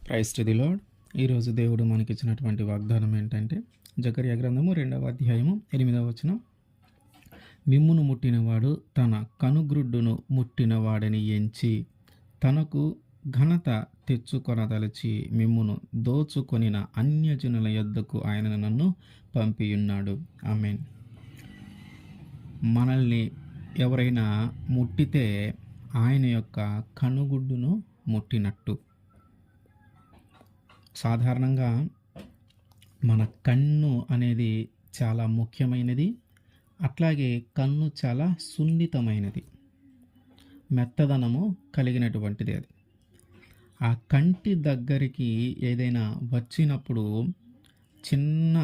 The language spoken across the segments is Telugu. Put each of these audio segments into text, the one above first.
Praise to the lord. ఈరోజు దేవుడు మనకిచ్చినటువంటి వాగ్దానం ఏంటంటే, జకర్యా గ్రంథము 2వ అధ్యాయము 8వ వచనం. మిమ్మును ముట్టినవాడు తన కనుగ్రుడ్డును ముట్టినవాడని ఎంచి తనకు ఘనత తెచ్చుకొనదలిచి మిమ్మును దోచుకొనిన అన్యజనుల యొద్దకు ఆయన నన్ను పంపియున్నాడు. ఆమేన్. మనల్ని ఎవరైనా ముట్టితే ఆయన యొక్క కనుగుడ్డును ముట్టినట్టు. సాధారణంగా మన కన్ను అనేది చాలా ముఖ్యమైనది. అట్లాగే కన్ను చాలా సున్నితమైనది, మెత్తదనము కలిగినటువంటిది. అది ఆ కంటి దగ్గరికి ఏదైనా వచ్చినప్పుడు చిన్న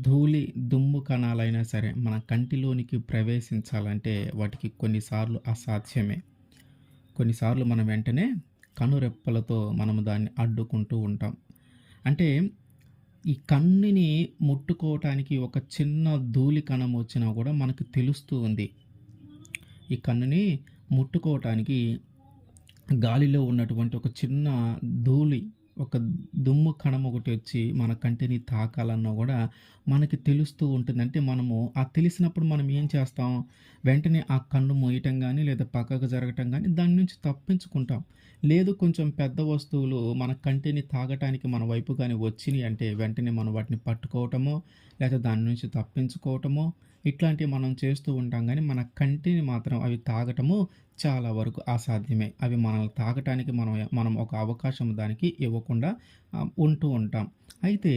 ధూళి దుమ్ము కణాలైనా సరే మన కంటిలోనికి ప్రవేశించాలంటే వాటికి కొన్నిసార్లు అసాధ్యమే. కొన్నిసార్లు మనం వెంటనే కనురెప్పలతో మనము దాన్ని అడ్డుకుంటూ ఉంటాం. అంటే ఈ కన్నుని ముట్టుకోవటానికి ఒక చిన్న ధూళి కణం వచ్చినా కూడా మనకు తెలుస్తూ ఉంది. ఈ కన్నుని ముట్టుకోవటానికి గాలిలో ఉన్నటువంటి ఒక చిన్న ధూళి, ఒక దుమ్ము కణం ఒకటి వచ్చి మన కంటిని తాకాలన్నా కూడా మనకి తెలుస్తూ ఉంటుంది. అంటే మనము ఆ తెలిసినప్పుడు మనం ఏం చేస్తాం, వెంటనే ఆ కన్ను మూయటం కానీ లేదా పక్కకు జరగటం కానీ దాని నుంచి తప్పించుకుంటాం. లేదు, కొంచెం పెద్ద వస్తువులు మన కంటిని తాగటానికి మన వైపు కానీ వచ్చినాయి అంటే వెంటనే మనం వాటిని పట్టుకోవటమో లేదా దాని నుంచి తప్పించుకోవటమో ఇట్లాంటివి మనం చేస్తూ ఉంటాం. కానీ మన కంటిని మాత్రం అవి తాగటము చాలా వరకు అసాధ్యమే. అవి మనల్ని తాగటానికి మనం ఒక అవకాశం దానికి ఇవ్వకుండా ఉంటూ ఉంటాం. అయితే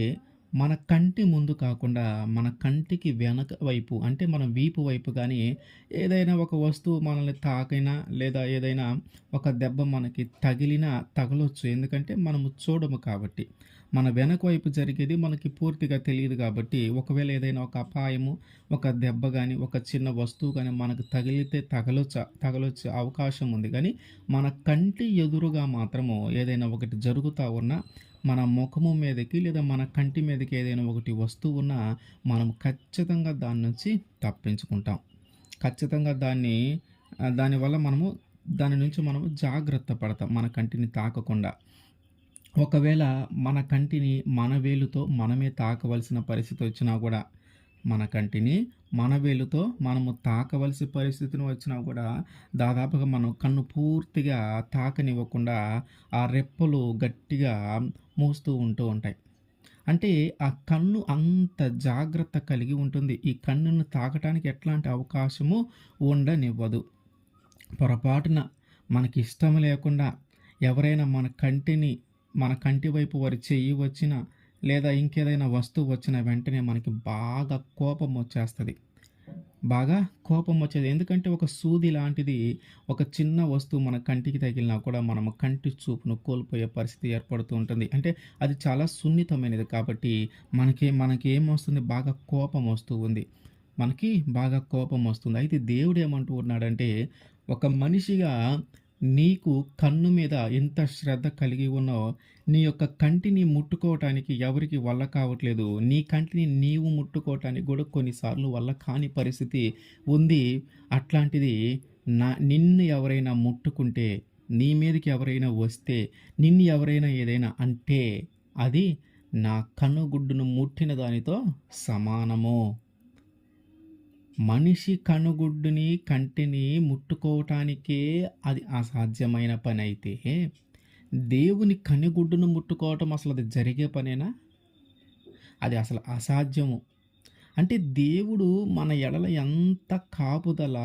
మన కంటి ముందు కాకుండా మన కంటికి వెనక వైపు, అంటే మన వీపు వైపు కానీ ఏదైనా ఒక వస్తువు మనల్ని తాకినా లేదా ఏదైనా ఒక దెబ్బ మనకి తగిలినా తగలొచ్చు. ఎందుకంటే మనము చూడము కాబట్టి. మన వెనక వైపు జరిగేది మనకి పూర్తిగా తెలియదు కాబట్టి ఒకవేళ ఏదైనా ఒక అపాయము, ఒక దెబ్బ కానీ ఒక చిన్న వస్తువు కానీ మనకు తగిలితే తగలొచ్చే అవకాశం ఉంది. కానీ మన కంటి ఎదురుగా మాత్రము ఏదైనా ఒకటి జరుగుతూ ఉన్నా మన ముఖము మీదకి లేదా మన కంటి మీదకి ఏదైనా ఒకటి వస్తువు ఉన్నా మనం ఖచ్చితంగా దాని నుంచి తప్పించుకుంటాం. ఖచ్చితంగా దానివల్ల దాని నుంచి మనము జాగ్రత్త పడతాం, మన కంటిని తాకకుండా. ఒకవేళ మన కంటిని మన వేలుతో మనమే తాకవలసిన పరిస్థితి వచ్చినా కూడా, మన కంటిని మన వేలుతో మనము తాకవలసిన పరిస్థితిని వచ్చినా కూడా దాదాపుగా మనం కన్ను పూర్తిగా తాకనివ్వకుండా ఆ రెప్పలు గట్టిగా మూస్తూ ఉంటూ ఉంటాయి. అంటే ఆ కన్ను అంత జాగ్రత్త కలిగి ఉంటుంది. ఈ కన్నును తాకటానికి ఎట్లాంటి అవకాశము ఉండనివ్వదు. పొరపాటున మనకి ఇష్టం లేకుండా ఎవరైనా మన కంటి వైపు వారి చెయ్యి వచ్చినా లేదా ఇంకేదైనా వస్తువు వచ్చినా వెంటనే మనకి బాగా కోపం వచ్చేస్తుంది. ఎందుకంటే ఒక సూది లాంటిది, ఒక చిన్న వస్తువు మన కంటికి తగిలినా కూడా మనము కంటి చూపును కోల్పోయే పరిస్థితి ఏర్పడుతూ ఉంటుంది. అంటే అది చాలా సున్నితమైనది కాబట్టి మనకి ఏమొస్తుంది, బాగా కోపం వస్తూ ఉంది. బాగా కోపం వస్తుంది. అయితే దేవుడు ఏమంటూ ఉన్నాడంటే, ఒక మనిషిగా నీకు కన్ను మీద ఎంత శ్రద్ధ కలిగి ఉన్నావో నీ యొక్క కంటిని ముట్టుకోవటానికి ఎవరికి వల్ల కావట్లేదు. నీ కంటిని నీవు ముట్టుకోవటానికి కూడా కొన్నిసార్లు వల్ల కాని పరిస్థితి ఉంది. అట్లాంటిది నిన్ను ఎవరైనా ముట్టుకుంటే, నీ మీదకి ఎవరైనా వస్తే, నిన్ను ఎవరైనా ఏదైనా అంటే అది నా కన్నుగుడ్డును ముట్టిన దానితో సమానము. మనిషి కనుగుడ్డుని కంటిని ముట్టుకోవటానికే అది అసాధ్యమైన పని అయితే దేవుని కనుగుడ్డును ముట్టుకోవటం అసలు అది జరిగే పనేనా? అది అసలు అసాధ్యము. అంటే దేవుడు మన ఎడల ఎంత కాపుదల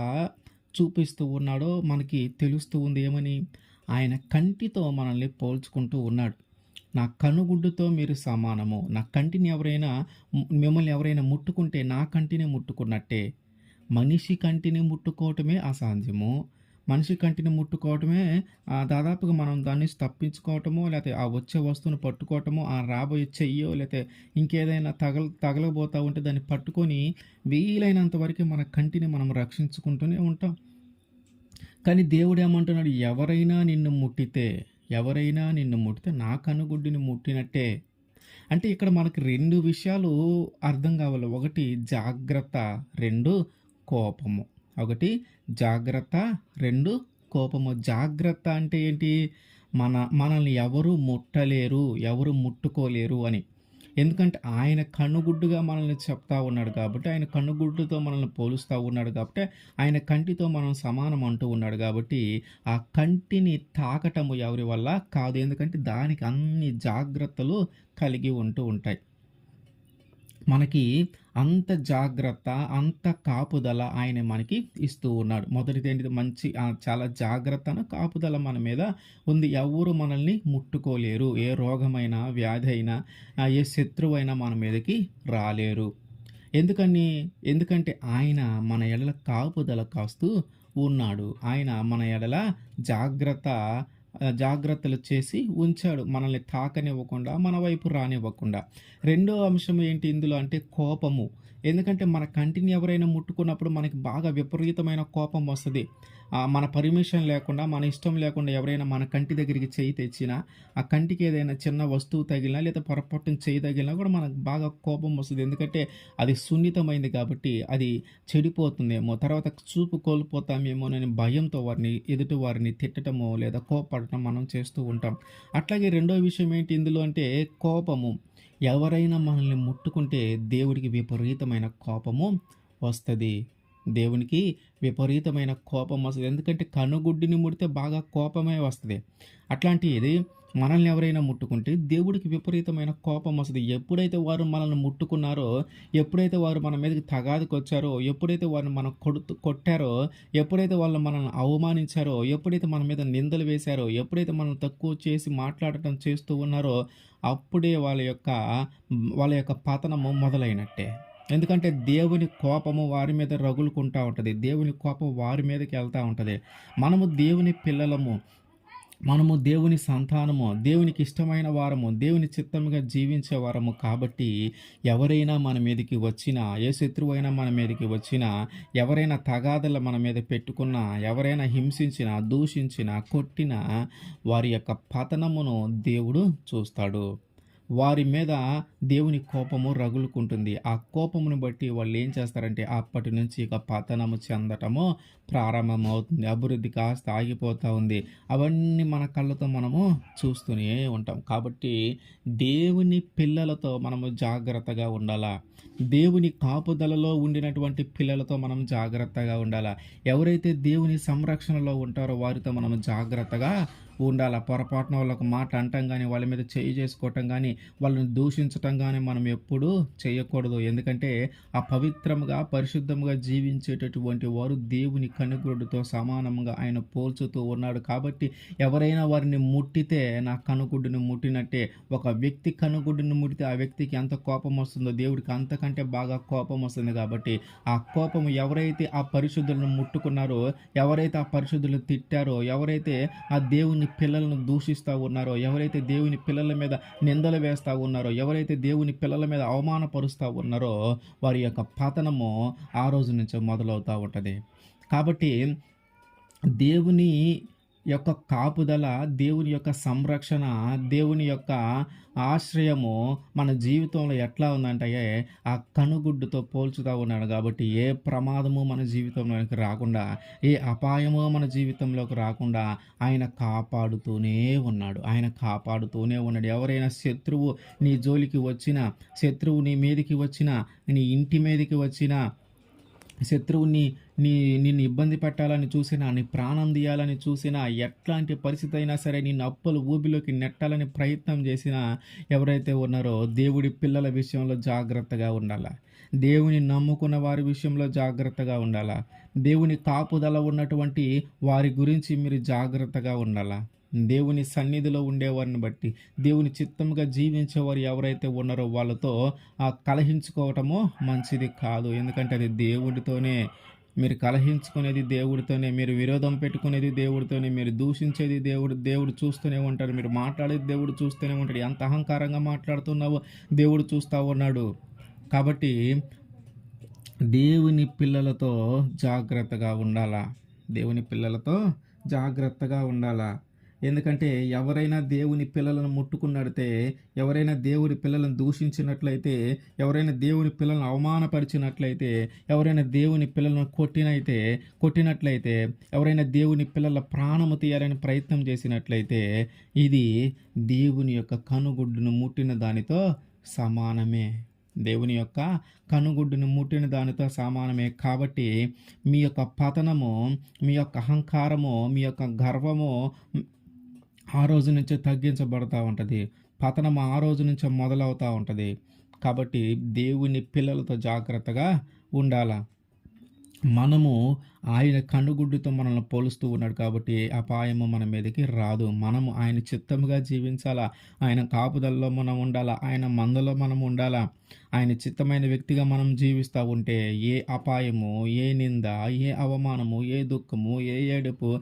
చూపిస్తూ ఉన్నాడో మనకి తెలుస్తూ ఉంది. ఏమని? ఆయన కంటితో మనల్ని పోల్చుకుంటూ ఉన్నాడు. నా కనుగుడ్డుతో మీరు సమానము. నా కంటిని మిమ్మల్ని ఎవరైనా ముట్టుకుంటే నా కంటిని ముట్టుకున్నట్టే. మనిషి కంటిని ముట్టుకోవటమే అసాధ్యము. మనిషి కంటిని ముట్టుకోవటమే దాదాపుగా మనం దాన్ని తప్పించుకోవటమో లేకపోతే ఆ వచ్చే వస్తువును పట్టుకోవటమో, ఆ రాబోయే చెయ్యో లేకపోతే ఇంకేదైనా తగలబోతూ ఉంటే దాన్ని పట్టుకొని వీలైనంత వరకు మన కంటిని మనం రక్షించుకుంటూనే ఉంటాం. కానీ దేవుడు ఏమంటున్నాడు, ఎవరైనా నిన్ను ముట్టితే నా కనుగుడ్డిని ముట్టినట్టే. అంటే ఇక్కడ మనకు 2 విషయాలు అర్థం కావాలి. ఒకటి జాగ్రత్త, 2 కోపము. జాగ్రత్త, 2 కోపము. జాగ్రత్త అంటే ఏంటి? మనల్ని ఎవరు ముట్టలేరు, ఎవరు ముట్టుకోలేరు అని. ఎందుకంటే ఆయన కన్నుగుడ్డుగా మనల్ని చెప్తా ఉన్నాడు కాబట్టి, ఆయన కన్నుగుడ్డుతో మనల్ని పోలుస్తా ఉన్నాడు కాబట్టి, ఆయన కంటితో మనం సమానం అంటూ ఉన్నాడు కాబట్టి, ఆ కంటిని తాకటము ఎవరి వల్ల కాదు. ఎందుకంటే దానికి అన్ని జాగ్రత్తలు కలిగి ఉంటూ ఉంటాయి. మనకి అంత జాగ్రత్త, అంత కాపుదల ఆయన మనకి ఇస్తూ ఉన్నాడు. మొదటిదేంటిది మంచి చాలా జాగ్రత్తను, కాపుదల మన మీద ఉంది. ఎవ్వరు మనల్ని ముట్టుకోలేరు. ఏ రోగమైనా, వ్యాధి అయినా, ఏ శత్రువైనా మన మీదకి రాలేరు. ఎందుకని? ఎందుకంటే ఆయన మన ఎడల కాపుదల కాస్తూ ఉన్నాడు. ఆయన మన ఎడల జాగ్రత్త జాగ్రత్తలు చేసి ఉంచాడు. మనల్ని తాకనివ్వకుండా, మన వైపు రానివ్వకుండా. రెండో అంశం ఏంటి ఇందులో అంటే కోపము. ఎందుకంటే మన కంటిని ఎవరైనా ముట్టుకున్నప్పుడు మనకి బాగా విపరీతమైన కోపం వస్తది. మన పర్మిషన్ లేకుండా, మన ఇష్టం లేకుండా ఎవరైనా మన కంటి దగ్గరికి చెయ్యి తెచ్చినా, ఆ కంటికి ఏదైనా చిన్న వస్తువు తగిలినా లేదా పొరపాటున చెయ్యి తగిలినా కూడా మనకు బాగా కోపం వస్తది. ఎందుకంటే అది సున్నితమైంది కాబట్టి అది చెడిపోతుందేమో, తర్వాత చూపు కోల్పోతామేమోనని భయంతో ఎదుటి వారిని తిట్టటమో లేదా కోప్పడటం మనం చేస్తూ ఉంటాం. అట్లాగే రెండో విషయం ఏంటి ఇందులో అంటే కోపము. ఎవరైనా మనల్ని ముట్టుకుంటే దేవుడికి విపరీతమైన కోపము వస్తది. దేవునికి విపరీతమైన కోపం వస్తది. ఎందుకంటే కన్నుగుడ్డిని ముడితే బాగా కోపమే వస్తది. అట్లాంటిది మనల్ని ఎవరైనా ముట్టుకుంటే దేవుడికి విపరీతమైన కోపం వస్తది. ఎప్పుడైతే వారు మనల్ని ముట్టుకున్నారో, ఎప్పుడైతే వారు మన మీదకి తగాదుకొచ్చారో, ఎప్పుడైతే వారిని మనం కొట్టారో, ఎప్పుడైతే వాళ్ళు మనల్ని అవమానించారో, ఎప్పుడైతే మన మీద నిందలు వేశారో, ఎప్పుడైతే మనల్ని తక్కువ చేసి మాట్లాడటం చేస్తూ ఉన్నారో, అప్పుడే వాళ్ళ యొక్క పతనము మొదలైనట్టే. ఎందుకంటే దేవుని కోపము వారి మీద రగులుకుంటా ఉంటది. దేవుని కోపం వారి మీదకి ఎళ్తా ఉంటది. మనము దేవుని పిల్లలము. మనము దేవుని సంతానము, దేవునికి ఇష్టమైన వారము, దేవుని చిత్తముగా జీవించే వారము కాబట్టి ఎవరైనా మన మీదకి వచ్చినా, ఏ శత్రువైనా మన మీదకి వచ్చినా, ఎవరైనా తగాదలు మన మీద పెట్టుకున్నా, ఎవరైనా హింసించినా, దూషించినా, కొట్టినా వారి యొక్క పతనమును దేవుడు చూస్తాడు. వారి మీద దేవుని కోపము రగులుకుంటుంది. ఆ కోపమును బట్టి వాళ్ళు ఏం చేస్తారంటే అప్పటి నుంచి ఇక పతనము చెందటము ప్రారంభమవుతుంది. అభివృద్ధి కాస్త ఆగిపోతూ ఉంది. అవన్నీ మన కళ్ళతో మనము చూస్తూనే ఉంటాం. కాబట్టి దేవుని పిల్లలతో మనము జాగ్రత్తగా ఉండాలా. దేవుని కాపుదలలో ఉండినటువంటి పిల్లలతో మనం జాగ్రత్తగా ఉండాలా. ఎవరైతే దేవుని సంరక్షణలో ఉంటారో వారితో మనం జాగ్రత్తగా ఉండాలా. పొరపాటున వాళ్ళొక మాట అంటం గానీ, వాళ్ళ మీద చేయి చేసుకోవటం గానీ, వాళ్ళని దూషించటం గానీ మనం ఎప్పుడూ చేయకూడదు. ఎందుకంటే ఆ పవిత్రముగా, పరిశుద్ధముగా జీవించేటటువంటి వారు దేవుని కనుగుడ్డుతో సమానంగా ఆయన పోల్చుతూ ఉన్నాడు. కాబట్టి ఎవరైనా వారిని ముట్టితే నా కనుగుడ్డును ముట్టినట్టే. ఒక వ్యక్తి కనుగుడ్డును ముట్టితే ఆ వ్యక్తికి ఎంత కోపం వస్తుందో దేవుడికి అంతకంటే బాగా కోపం వస్తుంది. కాబట్టి ఆ కోపం ఎవరైతే ఆ పరిశుద్ధులను ముట్టుకున్నారో, ఎవరైతే ఆ పరిశుద్ధులను తిట్టారో, ఎవరైతే ఆ దేవుని పిల్లలను దూషిస్తూ ఉన్నారో, ఎవరైతే దేవుని పిల్లల మీద నిందలు వేస్తూ ఉన్నారో, ఎవరైతే దేవుని పిల్లల మీద అవమానపరుస్తూ ఉన్నారో వారి యొక్క పతనము ఆ రోజు నుంచే మొదలవుతూ ఉంటుంది. కాబట్టి దేవుని యొక్క కాపుదల, దేవుని యొక్క సంరక్షణ, దేవుని యొక్క ఆశ్రయము మన జీవితంలో ఎట్లా ఉందంటే ఆ కనుగుడ్డుతో పోల్చుతూ ఉన్నాడు. కాబట్టి ఏ ప్రమాదము మన జీవితంలోకి రాకుండా, ఏ అపాయము మన జీవితంలోకి రాకుండా ఆయన కాపాడుతూనే ఉన్నాడు. ఆయన కాపాడుతూనే ఉన్నాడు. ఎవరైనా శత్రువు నీ జోలికి వచ్చినా, శత్రువు నీ మీదికి వచ్చినా, నీ ఇంటి మీదకి వచ్చినా, శత్రువుని నిన్ను ఇబ్బంది పెట్టాలని చూసినా, నీ ప్రాణం తీయాలని చూసినా, ఎట్లాంటి పరిస్థితి అయినా సరే నిన్ను అప్పుల ఊబిలోకి నెట్టాలని ప్రయత్నం చేసినా, ఎవరైతే ఉన్నారో దేవుడి పిల్లల విషయంలో జాగ్రత్తగా ఉండాలా. దేవుని నమ్ముకున్న వారి విషయంలో జాగ్రత్తగా ఉండాలా. దేవుని కాపుదల ఉన్నటువంటి వారి గురించి మీరు జాగ్రత్తగా ఉండాలా. దేవుని సన్నిధిలో ఉండేవారిని బట్టి, దేవుని చిత్తముగా జీవించేవారు ఎవరైతే ఉన్నారో వాళ్ళతో కలహించుకోవటము మంచిది కాదు. ఎందుకంటే అది దేవుడితోనే. మీరు కలహించుకునేది దేవుడితోనే, మీరు విరోధం పెట్టుకునేది దేవుడితోనే, మీరు దూషించేది దేవుడు చూస్తూనే ఉంటాడు, మీరు మాట్లాడేది దేవుడు చూస్తూనే ఉంటాడు. ఎంత అహంకారంగా మాట్లాడుతున్నావో దేవుడు చూస్తూ ఉన్నాడు. కాబట్టి దేవుని పిల్లలతో జాగ్రత్తగా ఉండాలా. దేవుని పిల్లలతో జాగ్రత్తగా ఉండాలా. ఎందుకంటే ఎవరైనా దేవుని పిల్లలను ముట్టుకున్నడితే, ఎవరైనా దేవుని పిల్లలను దూషించినట్లయితే, ఎవరైనా దేవుని పిల్లలను అవమానపరిచినట్లయితే, ఎవరైనా దేవుని పిల్లలను కొట్టినట్లయితే, ఎవరైనా దేవుని పిల్లల ప్రాణము తీయాలని ప్రయత్నం చేసినట్లయితే, ఇది దేవుని యొక్క కనుగుడ్డును ముట్టిన దానితో సమానమే. దేవుని యొక్క కనుగుడ్డును ముట్టిన దానితో సమానమే. కాబట్టి మీ యొక్క పతనము, మీ యొక్క అహంకారము, మీ యొక్క గర్వము ఆ రోజు నుంచే తగ్గించబడతా ఉంటుంది. పతనం ఆ రోజు నుంచే మొదలవుతూ ఉంటుంది. కాబట్టి దేవుని పిల్లలతో జాగ్రత్తగా ఉండాల. మనము ఆయన కనుగుడ్డుతో మనల్ని పోలుస్తూ ఉన్నాడు కాబట్టి అపాయము మన మీదకి రాదు. మనము ఆయన చిత్తముగా జీవించాలా. ఆయన కాపుదలలో మనం ఉండాలా. ఆయన మందలో మనం ఉండాలా. ఆయన చిత్తమైన వ్యక్తిగా మనం జీవిస్తూ ఉంటే ఏ అపాయము, ఏ నింద, ఏ అవమానము, ఏ దుఃఖము, ఏ ఏడుపు,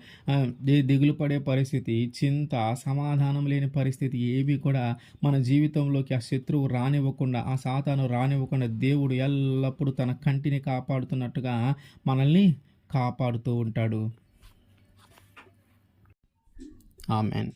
ఏ దిగులు పడే పరిస్థితి, చింత, సమాధానం లేని పరిస్థితి ఏవి కూడా మన జీవితంలోకి ఆ శత్రువు రానివ్వకుండా, ఆ సాతాను రానివ్వకుండా దేవుడు ఎల్లప్పుడూ తన కంటిని కాపాడుతున్నట్టుగా మనల్ని కాపాడుతూ ఉంటాడు. ఆమెన్.